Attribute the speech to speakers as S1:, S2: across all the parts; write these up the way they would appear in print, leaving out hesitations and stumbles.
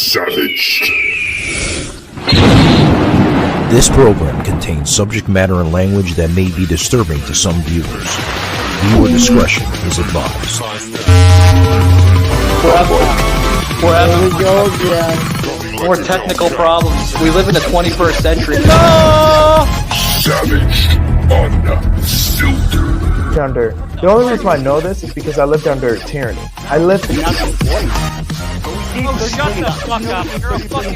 S1: Savaged.
S2: This program contains subject matter and language that may be disturbing to some viewers. Viewer discretion is advised.
S3: More technical problems. We live in the 21st century.
S1: Savaged. Unfiltered.
S4: Under. The only reason I know this is because I lived under tyranny. I lived.
S5: Oh, shut the fuck up! You're a fucking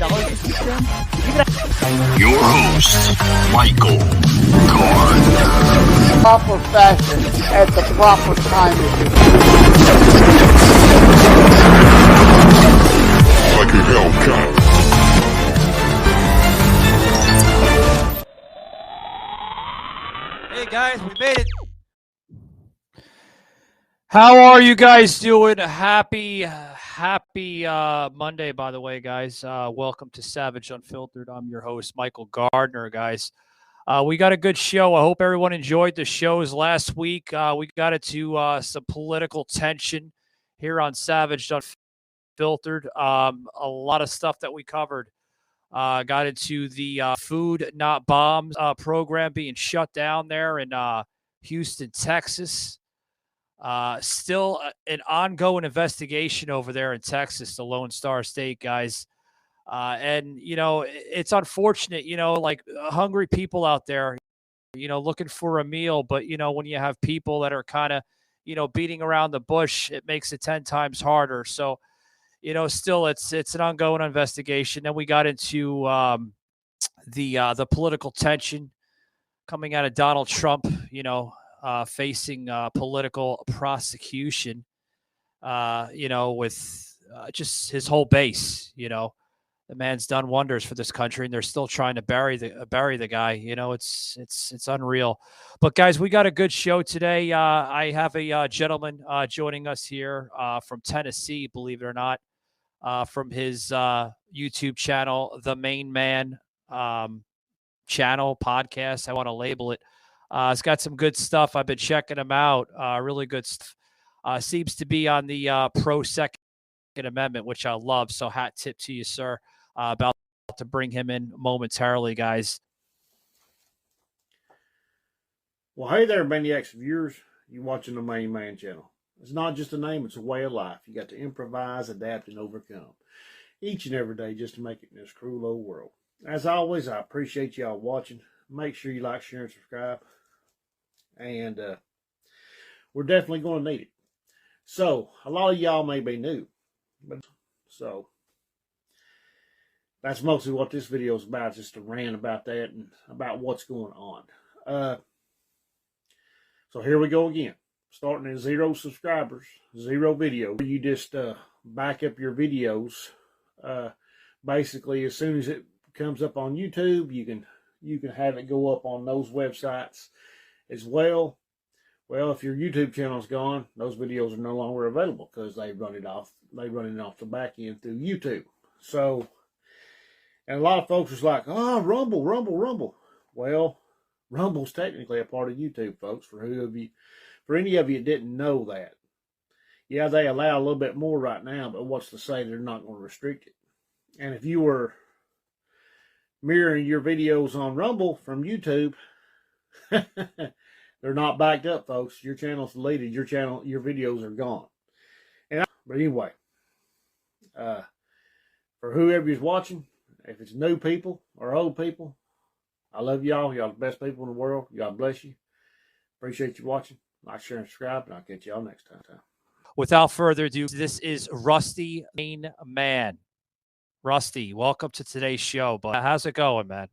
S1: Your host, Michael Gardner.
S6: Proper fashion at the proper time.
S1: Like a Hellcat.
S5: Hey guys, we made it. How are you guys doing? Happy Monday, by the way, guys. Welcome to Savage Unfiltered. I'm your host, Michael Gardner, guys. We got a good show. I hope everyone enjoyed the shows last week. We got into some political tension here on Savage Unfiltered. A lot of stuff that we covered. Got into the Food Not Bombs program being shut down there in Houston, Texas. Still an ongoing investigation over there in Texas, the Lone Star State, guys. And, you know, it's unfortunate, you know, like hungry people out there, you know, looking for a meal. But, you know, when you have people that are kind of, you know, beating around the bush, it makes it 10 times harder. So, you know, still it's an ongoing investigation. Then we got into the political tension coming out of Donald Trump, you know, facing political prosecution, you know, with just his whole base. You know, the man's done wonders for this country, and they're still trying to bury the guy. You know, it's unreal. But guys, we got a good show today. I have a gentleman joining us here from Tennessee, believe it or not, from his YouTube channel, The Main Man channel podcast. I want to label it. It's got some good stuff. I've been checking him out. Really good stuff. Seems to be on the pro-Second Amendment, which I love. So hat tip to you, sir. About to bring him in momentarily, guys.
S7: Well, hey there, Maniacs viewers. You're watching the Main Man channel. It's not just a name, it's a way of life. You got to improvise, adapt, and overcome each and every day just to make it in this cruel old world. As always, I appreciate y'all watching. Make sure you like, share, and subscribe. And we're definitely going to need it. So, a lot of y'all may be new. So, that's mostly what this video is about, just to rant about that and about what's going on. So, here we go again. Starting at 0 subscribers, 0 video. You just back up your videos. Basically, as soon as it comes up on YouTube, you can have it go up on those websites as well. Well, if your YouTube channel's gone, those videos are no longer available because they run it off the back end through YouTube. So, and a lot of folks was like, oh, Rumble. Well, Rumble's technically a part of YouTube, folks, for any of you that didn't know that. Yeah, they allow a little bit more right now, but what's to say they're not going to restrict it? And if you were mirroring your videos on Rumble from YouTube, they're not backed up, folks. Your channel's deleted. Your videos are gone. But anyway, for whoever's watching, if it's new people or old people, I love y'all. Y'all the best people in the world. God bless you. Appreciate you watching. Like, share, and subscribe, and I'll catch y'all next time.
S5: Without further ado, this is Rusty Main Man. Rusty, welcome to today's show. But how's it going, man?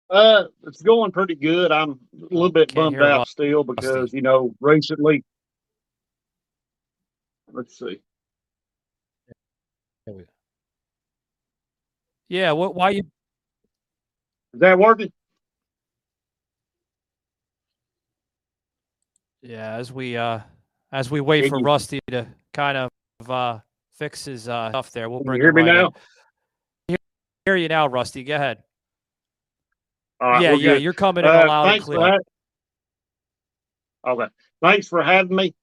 S7: It's going pretty good. I'm a little bit bummed out still because, you know, recently, let's see.
S5: Yeah, why you?
S7: Is that working?
S5: Yeah, as we wait for Rusty to kind of fix his stuff there, we'll bring.
S7: Can you hear me now?
S5: Hear you now, Rusty. Go ahead.
S7: All right,
S5: yeah,
S7: good.
S5: You're coming in loud and clear.
S7: Okay. Thanks for having me.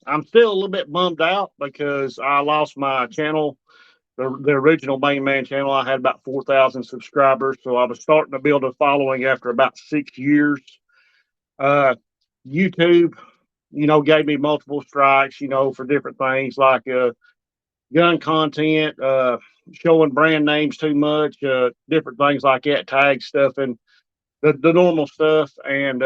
S7: I'm still a little bit bummed out because I lost my channel, the original main man channel. I had about 4,000 subscribers, so I was starting to build a following after about 6 years. YouTube, gave me multiple strikes, for different things like gun content, showing brand names too much, different things like that, tag stuff, and the normal stuff. And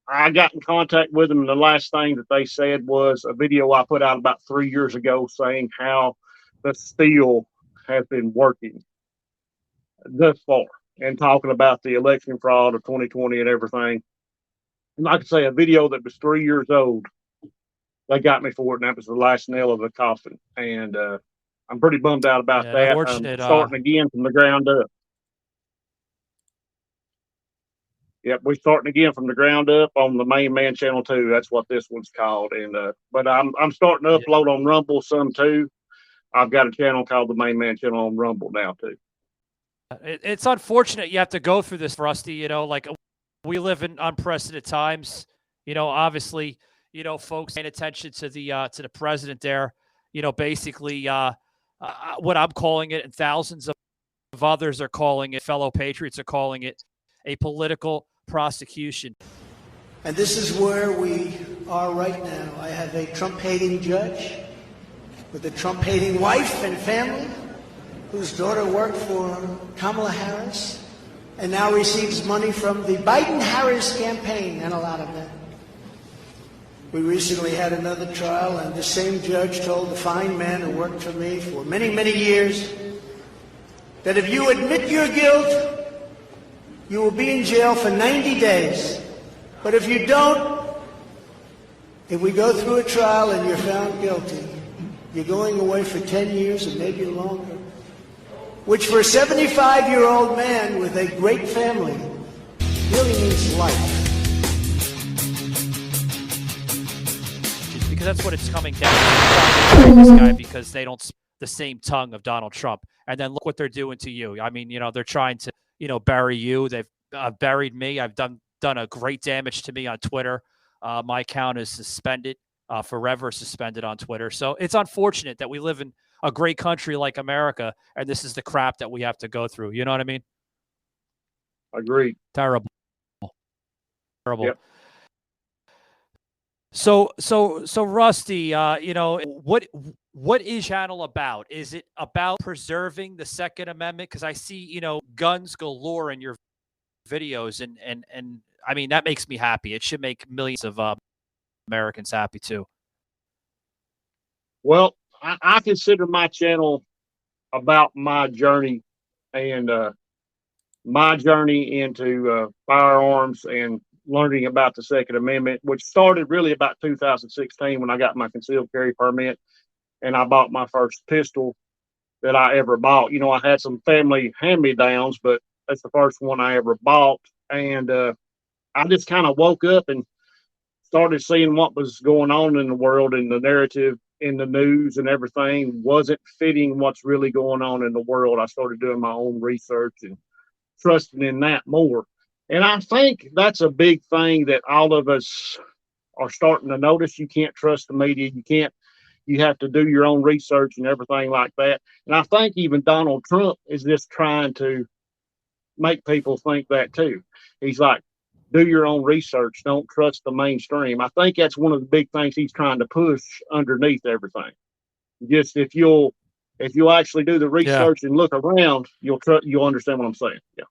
S7: I got in contact with them, and the last thing that they said was a video I put out about 3 years ago saying how the steel has been working thus far and talking about the election fraud of 2020 and everything. And like I say, a video that was 3 years old, they got me for it, and that was the last nail of the coffin. And I'm pretty bummed out about that.
S5: Unfortunate.
S7: I'm starting again from the ground up. Yep, we're starting again from the ground up on the main man channel too. That's what this one's called. And but I'm starting to upload on Rumble some too. I've got a channel called the main man channel on Rumble now too.
S5: It's unfortunate you have to go through this, Rusty. Like we live in unprecedented times. Obviously, folks paying attention to the president there. Basically, what I'm calling it, and thousands of others are calling it, fellow patriots are calling it, a political prosecution.
S8: And this is where we are right now. I have a Trump-hating judge with a Trump-hating wife and family whose daughter worked for Kamala Harris and now receives money from the Biden-Harris campaign, and a lot of that. We recently had another trial, and the same judge told the fine man who worked for me for many, many years that if you admit your guilt, you will be in jail for 90 days. But if you don't, if we go through a trial and you're found guilty, you're going away for 10 years and maybe longer, which for a 75-year-old man with a great family really means life.
S5: Because that's what it's coming down to. This guy, because they don't speak the same tongue of Donald Trump. And then look what they're doing to you. I mean, they're trying to bury you. They've buried me. I've done a great damage to me on Twitter. My account is suspended, forever suspended on Twitter. So it's unfortunate that we live in a great country like America, and this is the crap that we have to go through. You know what I mean?
S7: Agreed.
S5: Terrible.
S7: Yep.
S5: So Rusty, what is channel about? Is it about preserving the Second Amendment? Because I see, guns galore in your videos, and I mean, that makes me happy. It should make millions of Americans happy too.
S7: Well, I consider my channel about my journey and my journey into firearms and learning about the Second Amendment, which started really about 2016 when I got my concealed carry permit and I bought my first pistol that I ever bought. I had some family hand-me-downs, but that's the first one I ever bought. And I just kind of woke up and started seeing what was going on in the world, and the narrative in the news and everything wasn't fitting what's really going on in the world. I started doing my own research and trusting in that more. And I think that's a big thing that all of us are starting to notice. You can't trust the media. You have to do your own research and everything like that. And I think even Donald Trump is just trying to make people think that too. He's like, do your own research. Don't trust the mainstream. I think that's one of the big things he's trying to push underneath everything. Just if you'll actually do the research and look around, you'll understand what I'm saying. Yeah.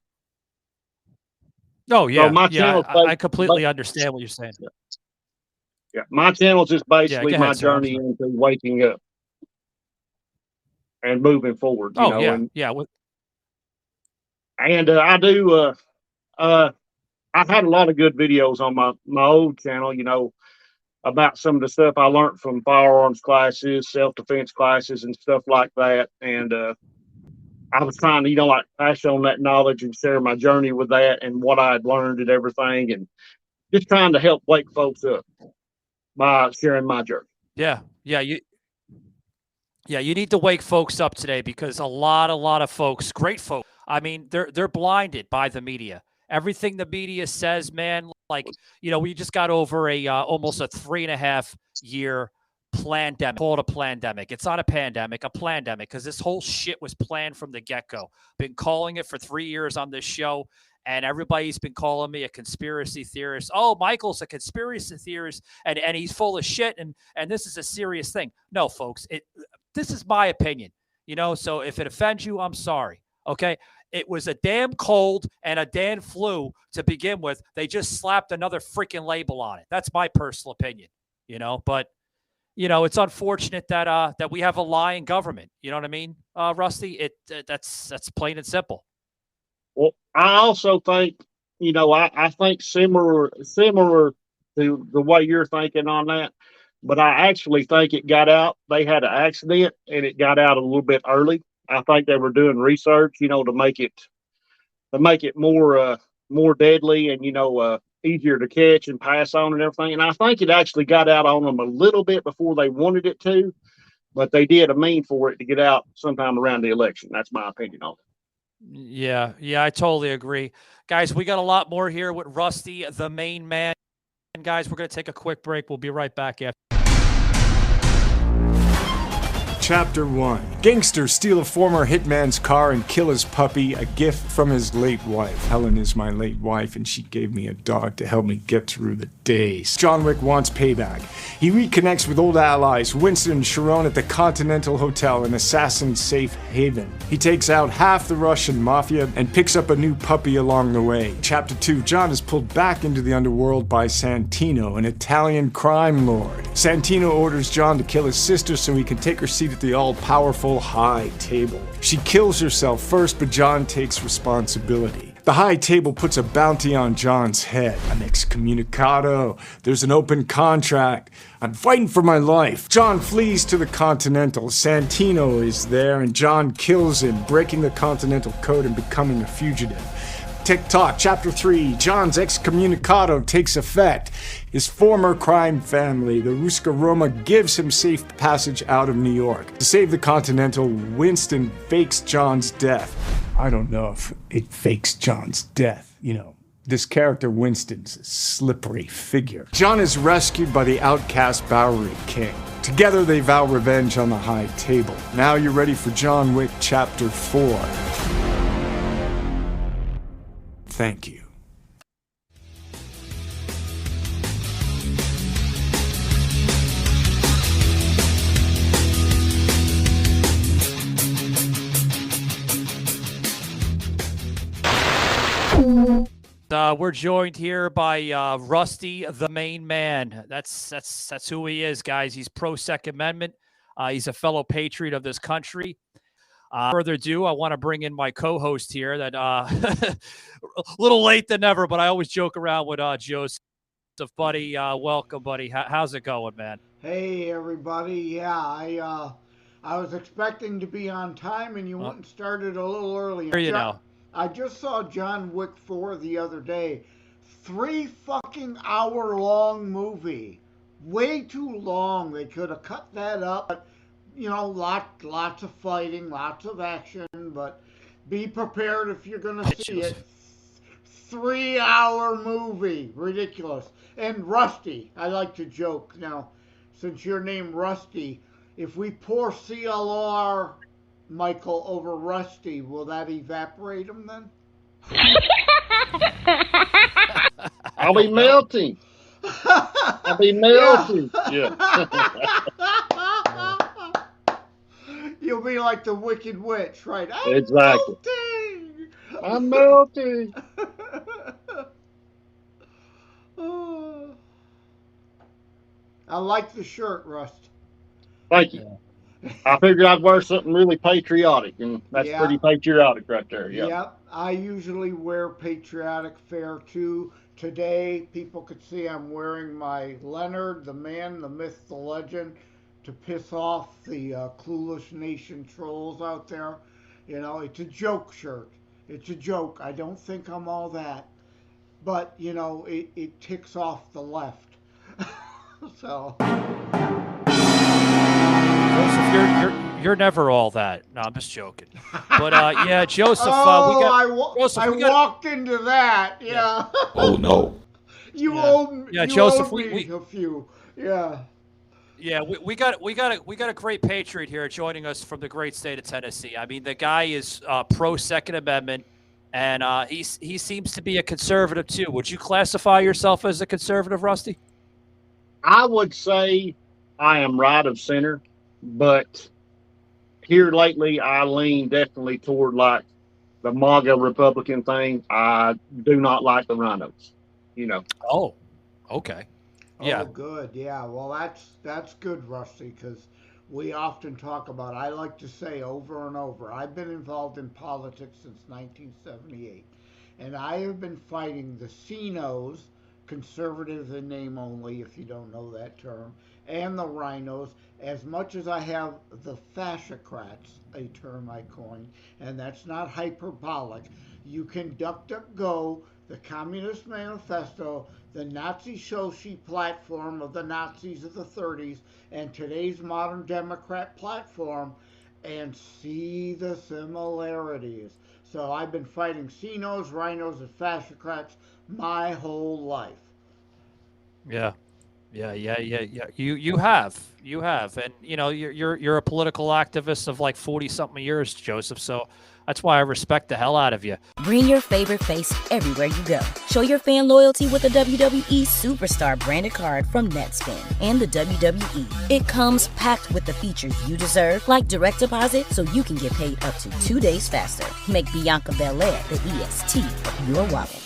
S5: Oh yeah,
S7: so my channel,
S5: I completely understand what you're saying.
S7: Yeah, my channel is just basically my journey into waking up and moving forward.
S5: I
S7: do. I've had a lot of good videos on my old channel. About some of the stuff I learned from firearms classes, self-defense classes, and stuff like that. And I was trying to, pass on that knowledge and share my journey with that and what I had learned and everything, and just trying to help wake folks up by sharing my journey.
S5: Yeah. You need to wake folks up today, because a lot of folks, great folks, I mean, they're blinded by the media. Everything the media says, man, we just got over almost a 3.5 year plandemic. Call it a plandemic. It's not a pandemic, a plandemic, because this whole shit was planned from the get-go. Been calling it for 3 years on this show, and everybody's been calling me a conspiracy theorist. Oh, Michael's a conspiracy theorist, and he's full of shit, and this is a serious thing. No, folks, this is my opinion, so if it offends you, I'm sorry, okay? It was a damn cold and a damn flu to begin with. They just slapped another freaking label on it. That's my personal opinion, but it's unfortunate that we have a lying government. You know what I mean, Rusty? That's plain and simple.
S7: Well, I also think, I think similar to the way you're thinking on that, but I actually think it got out. They had an accident and it got out a little bit early. I think they were doing research, to make it more deadly and easier to catch and pass on and everything. And I think it actually got out on them a little bit before they wanted it to, but they did a mean for it to get out sometime around the election. That's my opinion on it.
S5: Yeah, I totally agree. Guys, we got a lot more here with Rusty, the main man. And guys, we're going to take a quick break. We'll be right back after.
S9: Chapter 1. Gangsters steal a former hitman's car and kill his puppy, a gift from his late wife. Helen is my late wife, and she gave me a dog to help me get through the days. John Wick wants payback. He reconnects with old allies, Winston and Sharon at the Continental Hotel, an assassin safe haven. He takes out half the Russian mafia and picks up a new puppy along the way. Chapter 2. John is pulled back into the underworld by Santino, an Italian crime lord. Santino orders John to kill his sister so he can take her seat at the all-powerful High Table. She kills herself first, but John takes responsibility. The High Table puts a bounty on John's head. I'm excommunicado. There's an open contract. I'm fighting for my life. John flees to the Continental. Santino is there, and John kills him, breaking the Continental Code and becoming a fugitive. TikTok, Chapter 3, John's excommunicado takes effect. His former crime family, the Ruska Roma, gives him safe passage out of New York. To save the Continental, Winston fakes John's death. I don't know if it fakes John's death, This character, Winston's a slippery figure. John is rescued by the outcast Bowery King. Together they vow revenge on the High Table. Now you're ready for John Wick Chapter 4. Thank you.
S5: We're joined here by Rusty, the main man. That's who he is, guys. He's pro Second Amendment. He's a fellow patriot of this country. Further ado, I want to bring in my co-host here. That a little late than ever, but I always joke around with Joseph. Buddy, welcome, buddy. How's it going, man?
S6: Hey, everybody. Yeah, I was expecting to be on time, and you went and started a little early.
S5: Here you know.
S6: I just saw John Wick 4 the other day. 3 fucking hour-long movie. Way too long. They could have cut that up. But, lots of fighting, lots of action, but be prepared if you're going to see it. 3-hour movie. Ridiculous. And Rusty, I like to joke. Now, since you're named Rusty, if we pour CLR, Michael, over Rusty, will that evaporate him then?
S7: I'll be melting. I'll be melting. Yeah.
S6: You'll be like the Wicked Witch, right?
S7: Exactly. I'm melting.
S6: I like the shirt, Rust.
S7: Thank you. I figured I'd wear something really patriotic, and that's pretty patriotic right there. Yeah.
S6: Yep. I usually wear patriotic fare too. Today, people could see I'm wearing my Leonard, the man, the myth, the legend, to piss off the clueless nation trolls out there. It's a joke shirt. It's a joke. I don't think I'm all that. But, it ticks off the left. So...
S5: Joseph, you're never all that. No, I'm just joking. But yeah, Joseph,
S6: I walked into that. Yeah.
S1: Oh no.
S6: You owe me.
S5: Yeah, Joseph,
S6: a few. Yeah.
S5: Yeah, we got a great patriot here joining us from the great state of Tennessee. I mean, the guy is pro Second Amendment, and he seems to be a conservative too. Would you classify yourself as a conservative, Rusty?
S7: I would say I am right of center, but here lately I lean definitely toward like the MAGA Republican thing. I do not like the rhinos, you know.
S5: Oh, okay. Yeah.
S6: Oh, good. Yeah. Well, that's good, Rusty, because we often talk about. I like to say over and over. I've been involved in politics since 1978, and I have been fighting the CNOs, conservatives in name only, if you don't know that term, and the rhinos, as much as I have the fascocrats, a term I coined, and that's not hyperbolic. You can DuckDuckGo, the Communist Manifesto, the Nazi Shoshi platform of the Nazis of the 30s, and today's modern Democrat platform, and see the similarities. So I've been fighting CNOs, rhinos, and fascocrats my whole life.
S5: Yeah. Yeah. You have, and you're a political activist of like 40-something years, Joseph. So that's why I respect the hell out of you.
S10: Bring your favorite face everywhere you go. Show your fan loyalty with a WWE Superstar branded card from Netspin and the WWE. It comes packed with the features you deserve, like direct deposit, so you can get paid up to 2 days faster. Make Bianca Belair the EST of your wallet.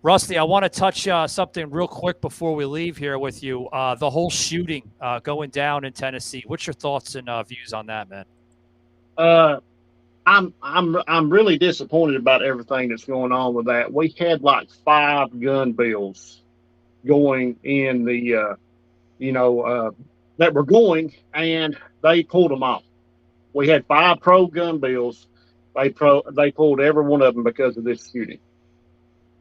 S5: Rusty, I want to touch something real quick before we leave here with you. The whole shooting going down in Tennessee. What's your thoughts and views on that, man?
S7: I'm really disappointed about everything that's going on with that. We had like 5 gun bills going in the that were going, and they pulled them off. We had 5 pro gun bills. They pulled every one of them because of this shooting.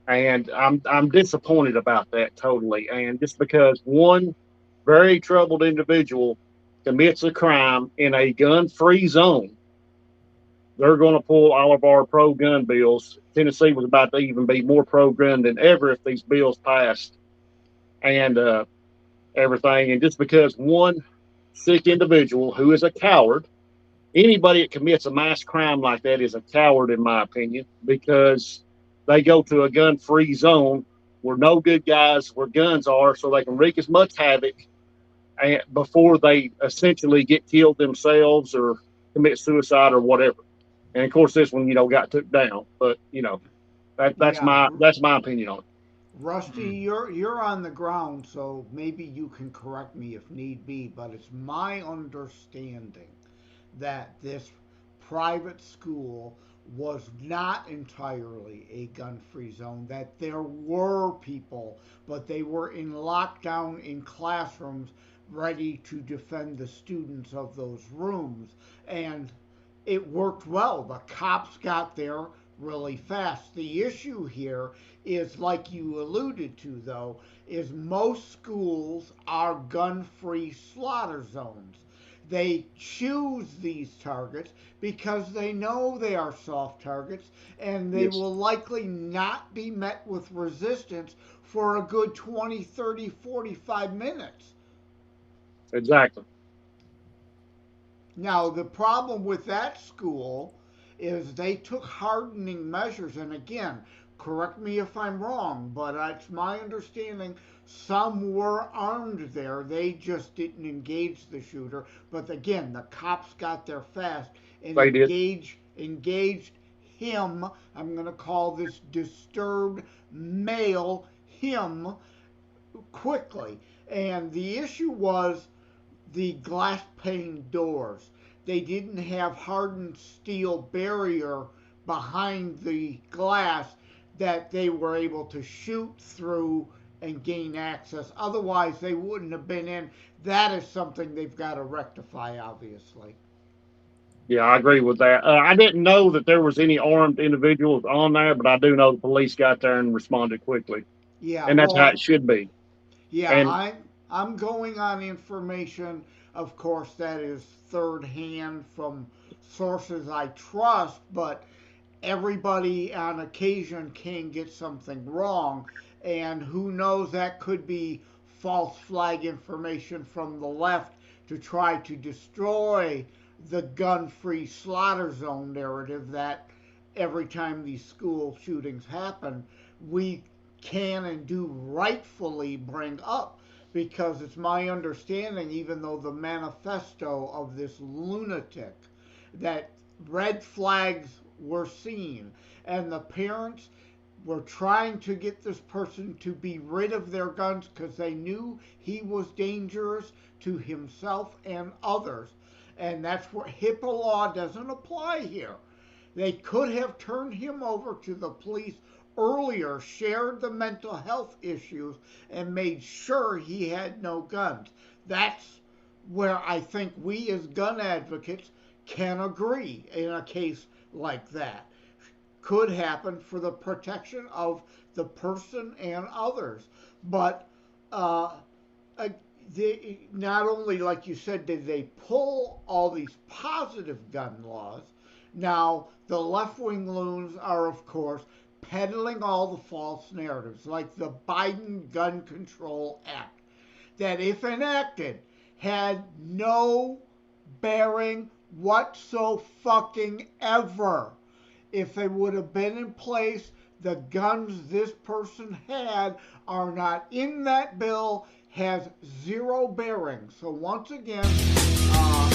S7: And I'm disappointed about that totally. And just because one very troubled individual commits a crime in a gun-free zone, they're going to pull all of our pro-gun bills. Tennessee was about to even be more pro-gun than ever if these bills passed, and everything. And just because one sick individual who is a coward, anybody that commits a mass crime like that is a coward, in my opinion, because they go to a gun-free zone where no good guys where guns are, so they can wreak as much havoc before they essentially get killed themselves or commit suicide or whatever. And of course, this one, got took down. But that's my opinion on it.
S6: Rusty, you're on the ground, so maybe you can correct me if need be. But it's my understanding that this private school was not entirely a gun-free zone, that there were people, but they were in lockdown in classrooms ready to defend the students of those rooms. And it worked well. The cops got there really fast. The issue here is, like you alluded to, though, is most schools are gun-free slaughter zones. They choose these targets because they know they are soft targets, and they will likely not be met with resistance for a good 20, 30, 45 minutes.
S7: Exactly.
S6: Now, the problem with that school is they took hardening measures, and again, correct me if I'm wrong, but it's my understanding some were armed there. They just didn't engage the shooter. But again, the cops got there fast and engaged him. I'm going to call this disturbed male him quickly. And the issue was the glass pane doors. They didn't have hardened steel barrier behind the glass that they were able to shoot through and gain access. Otherwise, they wouldn't have been in. That is something they've got to rectify, obviously.
S7: Yeah, I agree with that. I didn't know that there was any armed individuals on there, but I do know the police got there and responded quickly.
S6: Yeah,
S7: and that's how
S6: well,
S7: it should be.
S6: yeah,
S7: And
S6: I'm going on information, of course, that is third hand from sources I trust, but everybody on occasion can get something wrong, and who knows, that could be false flag information from the left to try to destroy the gun-free slaughter zone narrative that every time these school shootings happen, we can and do rightfully bring up, because it's my understanding, even though the manifesto of this lunatic, that red flags were seen and the parents were trying to get this person to be rid of their guns because they knew he was dangerous to himself and others. And that's what HIPAA law doesn't apply here. They could have turned him over to the police earlier, shared the mental health issues, and made sure he had no guns. That's where I think we as gun advocates can agree in a case like that. Could happen for the protection of the person and others. But uh, uh, not only, like you said, did they pull all these positive gun laws, now the left wing loons are, of course, peddling all the false narratives, like the Biden Gun Control Act, that if enacted, had no bearing whatso fucking ever. If they would have been in place, the guns this person had are not in that bill, has zero bearing. So once again, God,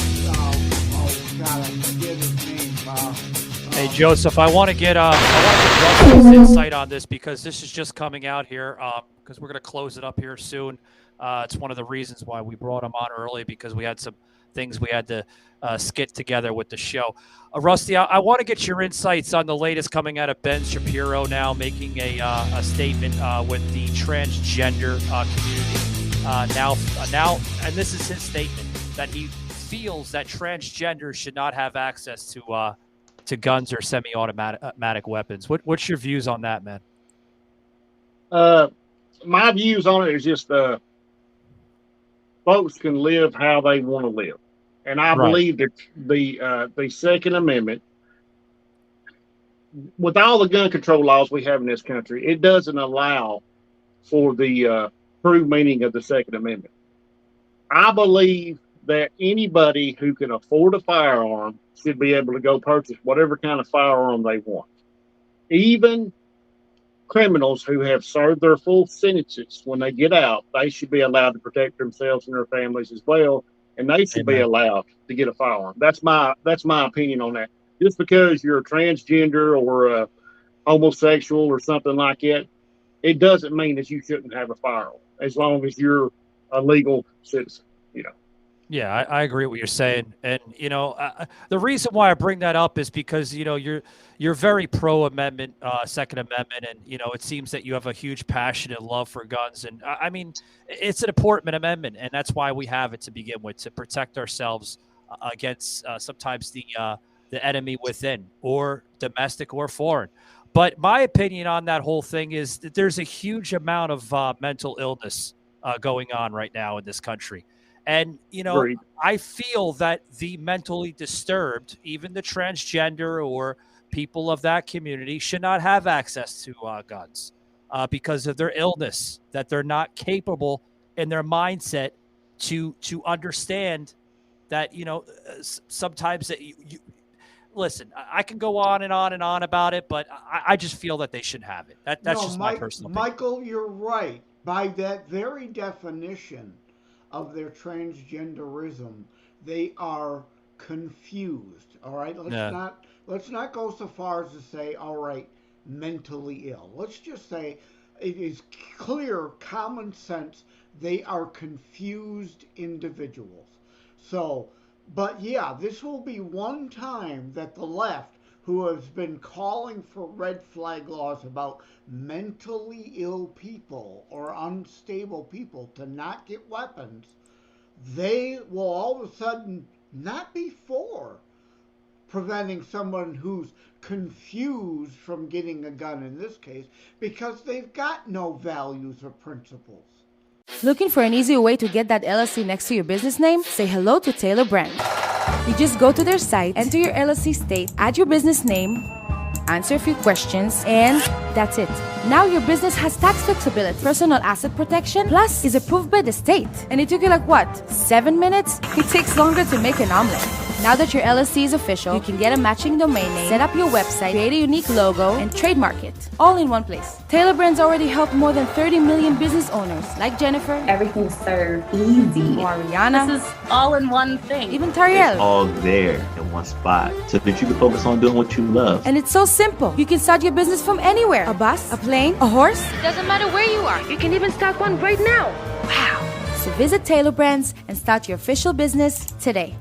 S6: I forget his name.
S5: Hey Joseph, I want to get Russell's insight on this because this is just coming out here. Because we're going to close it up here soon. It's one of the reasons why we brought him on early, because we had some things we had to skit together with the show. Rusty, I want to get your insights on the latest coming out of Ben Shapiro now making a statement with the transgender community. Now, and this is his statement, that he feels that transgenders should not have access to guns or semi-automatic weapons. What's your views on that, man?
S7: my views on it is just folks can live how they want to live, and I
S5: Right.
S7: believe that the Second Amendment, with all the gun control laws we have in this country, it doesn't allow for the true meaning of the Second Amendment. I believe that anybody who can afford a firearm should be able to go purchase whatever kind of firearm they want. Even criminals who have served their full sentences, when they get out, they should be allowed to protect themselves and their families as well, and they should be
S5: Amen.
S7: allowed to get a firearm. That's my opinion on that. Just because you're a transgender or a homosexual or something like that, it doesn't mean that you shouldn't have a firearm as long as you're a legal citizen.
S5: Yeah, I agree with what you're saying, and the reason why I bring that up is because you're very pro amendment, Second Amendment, and it seems that you have a huge passion and love for guns, and I mean it's an important amendment, and that's why we have it to begin with, to protect ourselves against sometimes the enemy within, or domestic or foreign. But my opinion on that whole thing is that there's a huge amount of mental illness going on right now in this country. And,
S7: Agreed.
S5: I feel that the mentally disturbed, even the transgender or people of that community, should not have access to guns because of their illness, that they're not capable in their mindset to understand that, sometimes that you listen, I can go on and on and on about it, but I just feel that they shouldn't have it. That's
S6: No,
S5: just my personal opinion.
S6: Michael, you're right. By that very definition of their transgenderism, they are confused. All right,
S5: Yeah.
S6: let's not go so far as to say, all right, mentally ill. Let's just say it is clear, common sense. They are confused individuals. So, but yeah, this will be one time that the left, who has been calling for red flag laws about mentally ill people or unstable people to not get weapons, they will all of a sudden not be for preventing someone who's confused from getting a gun in this case because they've got no values or principles.
S11: Looking for an easy way to get that LLC next to your business name? Say hello to Taylor Brand. You just go to their site, enter your LLC state, add your business name, answer a few questions, and that's it. Now your business has tax flexibility, personal asset protection, plus is approved by the state. And it took you 7 minutes? It takes longer to make an omelet. Now that your LLC is official, you can get a matching domain name, set up your website, create a unique logo, and trademark it, all in one place. Taylor Brands already helped more than 30 million business owners, like Jennifer.
S12: Everything's so easy.
S11: Or Ariana.
S12: This is all in one thing.
S11: Even Tariel.
S13: It's all there in one spot so that you can focus on doing what you love.
S11: And it's so simple. You can start your business from anywhere. A bus, a plane, a horse.
S14: Doesn't matter where you are. You can even start one right now. Wow.
S11: So visit Taylor Brands and start your official business today.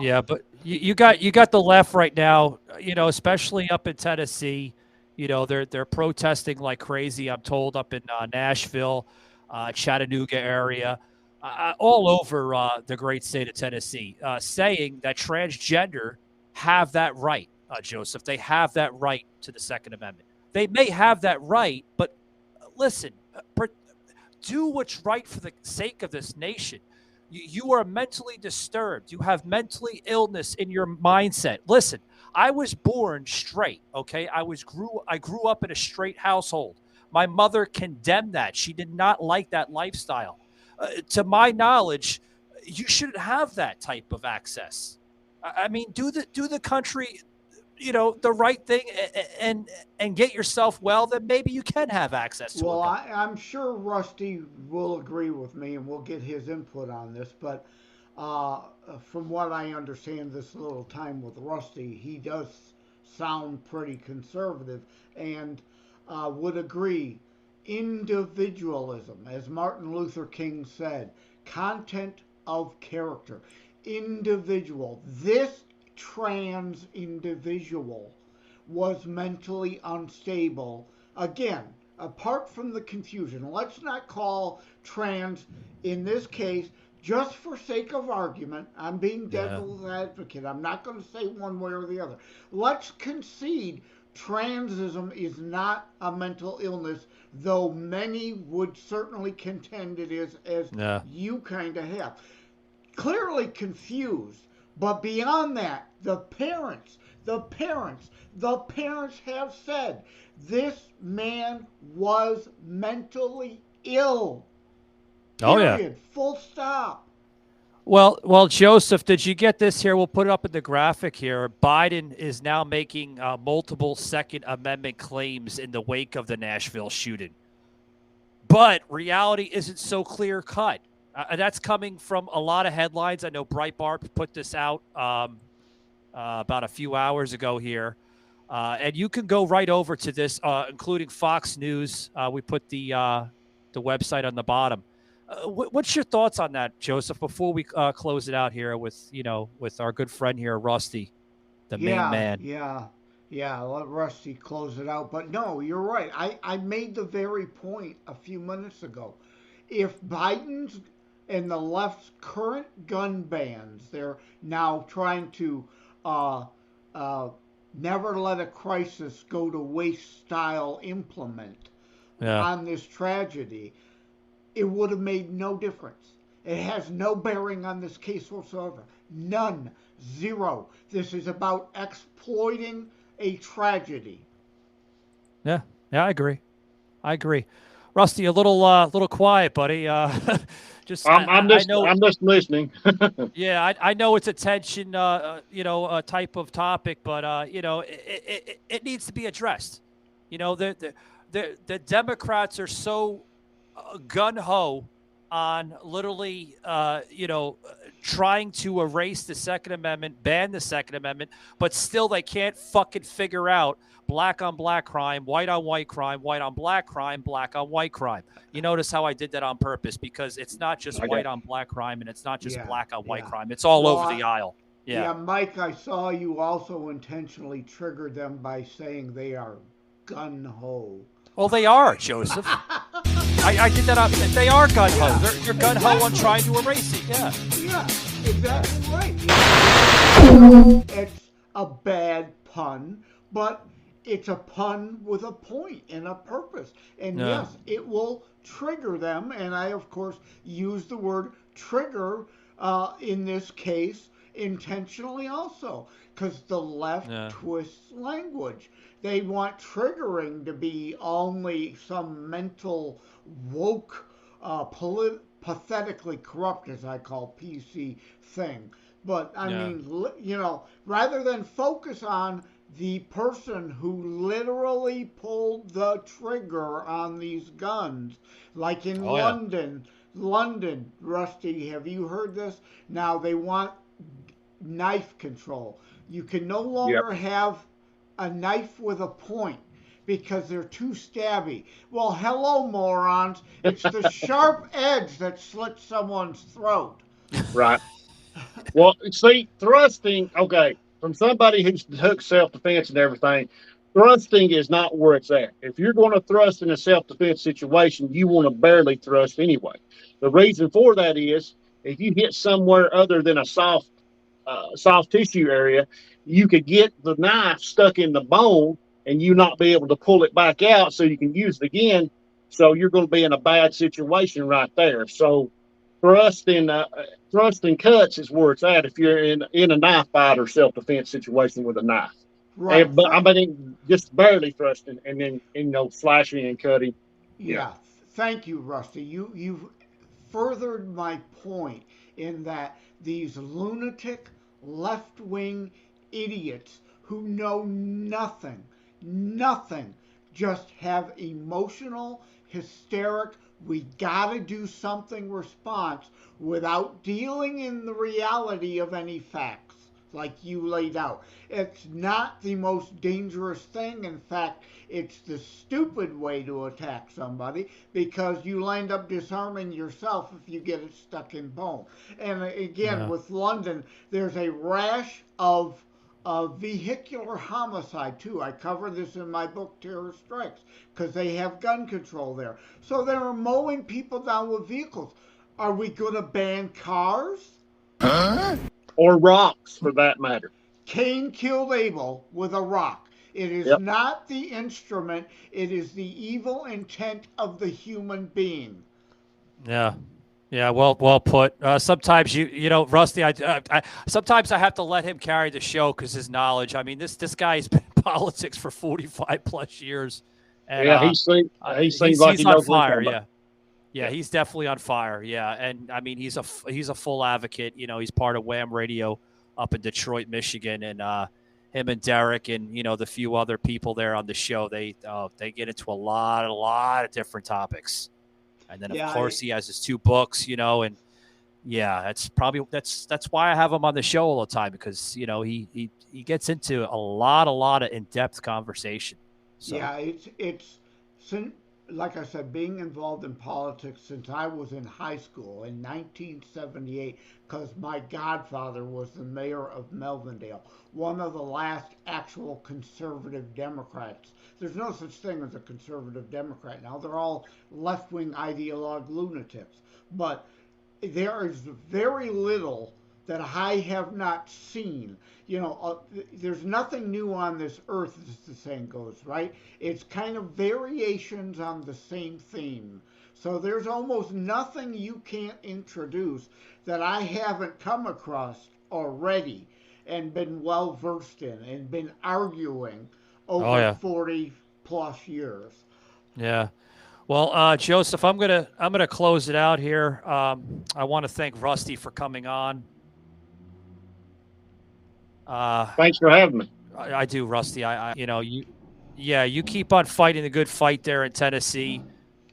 S5: Yeah, but you got the left right now, especially up in Tennessee. They're protesting like crazy, I'm told, up in Nashville, Chattanooga area, all over the great state of Tennessee, saying that transgender have that right, Joseph. They have that right to the Second Amendment. They may have that right, but listen, do what's right for the sake of this nation. You are mentally disturbed. You have mentally illness in your mindset. Listen, I was born straight, okay? I grew up in a straight household. My mother condemned that. She did not like that lifestyle. To my knowledge, you shouldn't have that type of access. I mean, do the country, the right thing and get yourself well, then maybe you can have access to it.
S6: Well, I'm sure Rusty will agree with me, and we'll get his input on this. But from what I understand, this little time with Rusty, he does sound pretty conservative and would agree. Individualism, as Martin Luther King said, content of character. Individual. This trans individual was mentally unstable. Again, apart from the confusion, let's not call trans, in this case, just for sake of argument, I'm being devil's advocate. I'm not going to say one way or the other. Let's concede transism is not a mental illness, though many would certainly contend it is, as you kind of have. Clearly confused. But beyond that, the parents have said this man was mentally ill.
S5: Oh,
S6: period. Yeah. Full stop.
S5: Well, Joseph, did you get this here? We'll put it up in the graphic here. Biden is now making multiple Second Amendment claims in the wake of the Nashville shooting. But reality isn't so clear-cut. That's coming from a lot of headlines. I know Breitbart put this out about a few hours ago here. And you can go right over to this, including Fox News. We put the website on the bottom. What's your thoughts on that, Joseph, before we close it out here with our good friend here, Rusty, the main man?
S6: Yeah, let Rusty close it out. But no, you're right. I made the very point a few minutes ago. If Biden's and the left's current gun bans, they're now trying to never let a crisis go to waste style implement on this tragedy, it would have made no difference. It has no bearing on this case whatsoever. None. Zero. This is about exploiting a tragedy.
S5: Yeah, I agree. Rusty, a little quiet, buddy.
S7: I'm just listening.
S5: Yeah, I know it's a tension, a type of topic, but it needs to be addressed. The Democrats are so gun ho on literally, trying to erase the Second Amendment, ban the Second Amendment, but still they can't fucking figure out black on black crime, white on white crime, white on black crime, black on white crime. You notice how I did that on purpose, because it's not just white on black crime and it's not just black on white crime. It's all over the aisle.
S6: Yeah, Mike, I saw you also intentionally trigger them by saying they are gun-ho.
S5: Well, they are, Joseph. I did that. They are gun-ho.
S6: Yeah,
S5: They're gun-ho on trying to erase it. Yeah.
S6: Yeah, exactly right. It's a bad pun, but it's a pun with a point and a purpose. And
S5: Yeah.
S6: yes, it will trigger them. And I, of course, use the word trigger in this case intentionally also, because the left twists language. They want triggering to be only some mental woke, pathetically corrupt, as I call PC thing. But I mean, rather than focus on the person who literally pulled the trigger on these guns, like in London, Rusty, have you heard this? Now they want knife control. You can no longer have a knife with a point because they're too stabby. Well, hello, morons. It's the sharp edge that slits someone's throat.
S7: Right. Well, see, thrusting, okay, from somebody who's took self-defense and everything, thrusting is not where it's at. If you're going to thrust in a self-defense situation, you want to barely thrust anyway. The reason for that is if you hit somewhere other than a soft tissue area, you could get the knife stuck in the bone and you not be able to pull it back out so you can use it again. So you're going to be in a bad situation right there. So thrusting cuts is where it's at if you're in a knife fight or self-defense situation with a knife.
S6: Right.
S7: But I mean, just barely thrusting and then slashing and cutting.
S6: Yeah. Thank you, Rusty. You've furthered my point in that these lunatic left-wing idiots who know nothing, just have emotional, hysteric, we gotta do something response without dealing in the reality of any facts like you laid out. It's not the most dangerous thing. In fact, it's the stupid way to attack somebody because you'll end up disarming yourself if you get it stuck in bone. And again, with London, there's a rash of vehicular homicide too. I cover this in my book, Terror Strikes, because they have gun control there. So they're mowing people down with vehicles. Are we going to ban cars?
S7: Or rocks, for that matter.
S6: Cain killed Abel with a rock. It is not the instrument. It is the evil intent of the human being.
S5: Yeah. Yeah, well put. Sometimes you know, Rusty. Sometimes I have to let him carry the show because his knowledge. I mean, this guy's been in politics for 45 plus years. And,
S7: he seems like
S5: he's
S7: he
S5: on
S7: knows
S5: fire. Yeah, he's definitely on fire. Yeah, and I mean, he's a full advocate. You know, he's part of Wham Radio up in Detroit, Michigan, and him and Derek and the few other people there on the show. They get into a lot of different topics. And then of course he has his 2 books, and that's why I have him on the show all the time because he gets into a lot of in-depth conversation. So.
S6: Yeah, it's like I said, being involved in politics since I was in high school in 1978, because my godfather was the mayor of Melvindale, one of the last actual conservative Democrats. There's no such thing as a conservative Democrat now. They're all left-wing ideologue lunatics. But there is very little that I have not seen. There's nothing new on this earth, as the saying goes, right? It's kind of variations on the same theme. So there's almost nothing you can't introduce that I haven't come across already and been well versed in and been arguing over 40 plus years.
S5: Yeah. Well, Joseph, I'm gonna close it out here. I want to thank Rusty for coming on.
S7: Thanks for having me.
S5: I do, Rusty. You keep on fighting the good fight there in Tennessee.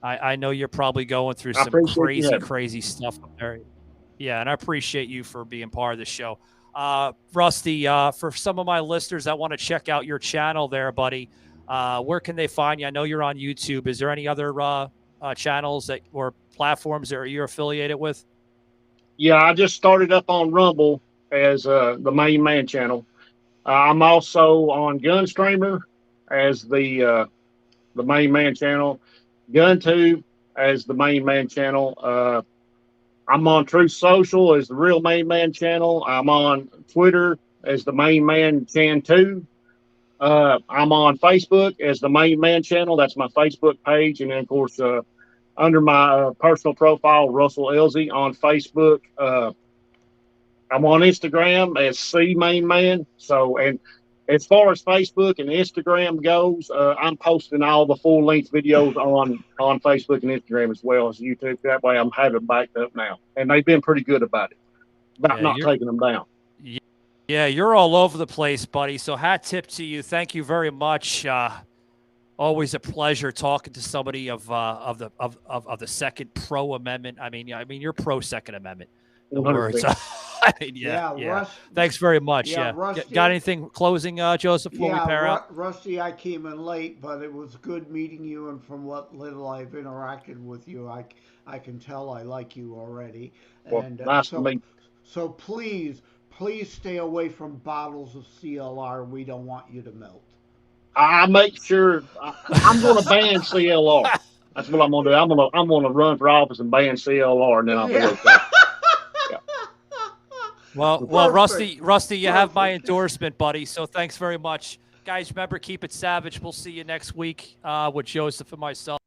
S5: I know you're probably going through some crazy stuff up there. Yeah, and I appreciate you for being part of the show. Rusty, for some of my listeners that want to check out your channel there, buddy, where can they find you? I know you're on YouTube. Is there any other channels or platforms that you're affiliated with?
S7: Yeah, I just started up on Rumble, as the Main Man channel. I'm also on Gunstreamer as the Main Man channel, GunTube as the Main Man channel. I'm on Truth Social as the Real Main Man channel. I'm on Twitter as the Main Man Chan 2. I'm on Facebook as the Main Man channel. That's my Facebook page. And then, of course, under my personal profile, Russell Elsie on Facebook. I'm on Instagram as C Main Man. So, and as far as Facebook and Instagram goes, I'm posting all the full length videos on Facebook and Instagram as well as YouTube. That way I'm having backed up now. And they've been pretty good about it, about not taking them down.
S5: Yeah, you're all over the place, buddy. So hat tip to you. Thank you very much. Always a pleasure talking to somebody of the Second Pro Amendment. I mean, you're pro Second Amendment. The words. I mean, yeah. Thanks very much. Yeah.
S6: Rusty,
S5: got anything closing, Joseph, before we pair out?
S6: Rusty, I came in late, but it was good meeting you, and from what little I've interacted with you, I can tell I like you already.
S7: Well,
S6: And
S7: nice to meet.
S6: So please stay away from bottles of CLR. We don't want you to melt.
S7: I make sure I'm going to ban CLR. That's what I'm going to do. I'm going to run for office and ban CLR, and then I'll be okay.
S5: Well, Rusty, you have my endorsement, buddy. So thanks very much, guys. Remember, keep it savage. We'll see you next week with Joseph and myself.